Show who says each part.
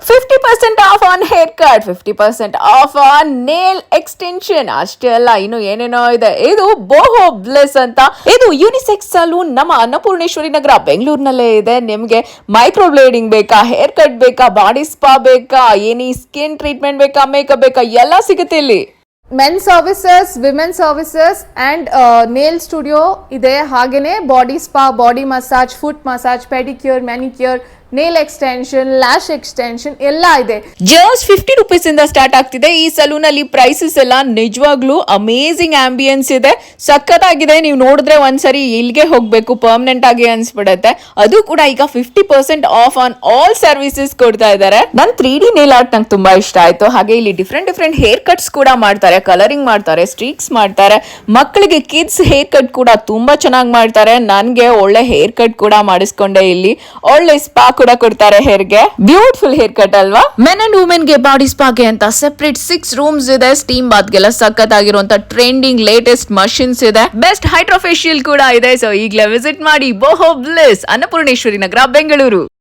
Speaker 1: 50% of on hair cut, 50% of on nail extension. ಅಷ್ಟೇ ಅಲ್ಲ, ಇನ್ನು ಏನೇನೋ ಇದೆ. ಇದು ಬೋಹೋ ಬ್ಲೆಸ್ ಅಂತ, ಇದು ಯೂನಿಸೆಕ್ಸ್ ಸಲೂನ್ ನಮ್ಮ ಅನ್ನಪೂರ್ಣೇಶ್ವರಿ ನಗರ ಬೆಂಗಳೂರಿನಲ್ಲೇ ಇದೆ. ನಿಮ್ಗೆ ಮೈಕ್ರೋಬ್ಲೇಡಿಂಗ್ ಬೇಕಾ, ಹೇರ್ ಕಟ್ ಬೇಕಾ, ಬಾಡಿ ಸ್ಪಾ ಬೇಕಾ, ಎನಿ ಸ್ಕಿನ್ ಟ್ರೀಟ್ಮೆಂಟ್ ಬೇಕಾ, ಮೇಕಪ್ ಬೇಕಾ, ಎಲ್ಲ ಸಿಗುತ್ತೆ ಇಲ್ಲಿ.
Speaker 2: Men services, women services and nail studio ಇದೆ. ಹಾಗೇನೆ body spa, body massage, foot massage, pedicure, manicure, nail extension, lash extension ಎಲ್ಲ ಇದೆ.
Speaker 1: ಜಸ್ಟ್ 50 ರೂಪೀಸ್ ಇಂದ ಸ್ಟಾರ್ಟ್ ಆಗ್ತಿದೆ. ಈ ಸಲೂನ್ ಅಲ್ಲಿ ಪ್ರೈಸಸ್ ಎಲ್ಲ ನಿಜವಾಗ್ಲೂ ಅಮೇಸಿಂಗ್ ಆಂಬಿಯನ್ಸ್ ಇದೆ, ಸಖತ್ತಾಗಿದೆ. ನೀವು ನೋಡಿದ್ರೆ ಒಂದ್ಸರಿ ಇಲ್ಲಿಗೆ ಹೋಗ್ಬೇಕು ಪರ್ಮನೆಂಟ್ ಆಗಿ ಅನ್ಸ್ಬಿಡತ್ತೆ. ಅದು ಕೂಡ ಈಗ 50% ಆಫ್ ಆನ್ ಆಲ್ ಸರ್ವಿಸಸ್ ಕೊಡ್ತಾ ಇದ್ದಾರೆ. ನನ್ 3D ನೇಲ್ ಆರ್ಟ್ ನಂಗೆ ತುಂಬಾ ಇಷ್ಟ ಆಯ್ತು. ಹಾಗೆ ಇಲ್ಲಿ ಡಿಫ್ರೆಂಟ್ ಹೇರ್ ಕಟ್ಸ್ ಕೂಡ ಮಾಡ್ತಾರೆ, ಕಲರಿಂಗ್ ಮಾಡ್ತಾರೆ, ಸ್ಟ್ರೀಕ್ಸ್ ಮಾಡ್ತಾರೆ. ಮಕ್ಕಳಿಗೆ ಕಿಡ್ಸ್ ಹೇರ್ ಕಟ್ ಕೂಡ ತುಂಬಾ ಚೆನ್ನಾಗಿ ಮಾಡ್ತಾರೆ. ನನ್ಗೆ ಒಳ್ಳೆ ಹೇರ್ ಕಟ್ ಕೂಡ ಮಾಡಿಸ್ಕೊಂಡೆ. ಇಲ್ಲಿ ಒಳ್ಳೆ ಸ್ಪಾ ಕೂಡ ಕೊಡ್ತಾರೆ ಹೇರ್ಗೆ. ಬ್ಯೂಟಿಫುಲ್ ಹೇರ್ ಕಟ್ ಅಲ್ವಾ? ಮೆನ್ ಅಂಡ್ ವುಮೆನ್ ಗೆ ಬಾಡಿ ಸ್ಪಾಗೆ ಅಂತ ಸೆಪರೇಟ್ 6 ರೂಮ್ಸ್ ಇದೆ. ಸ್ಟೀಮ್ ಬಾತ್ ಗೆಲ್ಲ ಸಖತ್ ಆಗಿರುವಂತ ಟ್ರೆಂಡಿಂಗ್ ಲೇಟೆಸ್ಟ್ ಮಷಿನ್ಸ್ ಇದೆ. ಬೆಸ್ಟ್ ಹೈಡ್ರೋಫೇಶಿಯಲ್ ಕೂಡ ಇದೆ. ಸೊ ಈಗಲೇ ವಿಸಿಟ್ ಮಾಡಿ ಬೋಹೋ ಬ್ಲೆಸ್, ಅನ್ನಪೂರ್ಣೇಶ್ವರಿ ನಗರ, ಬೆಂಗಳೂರು.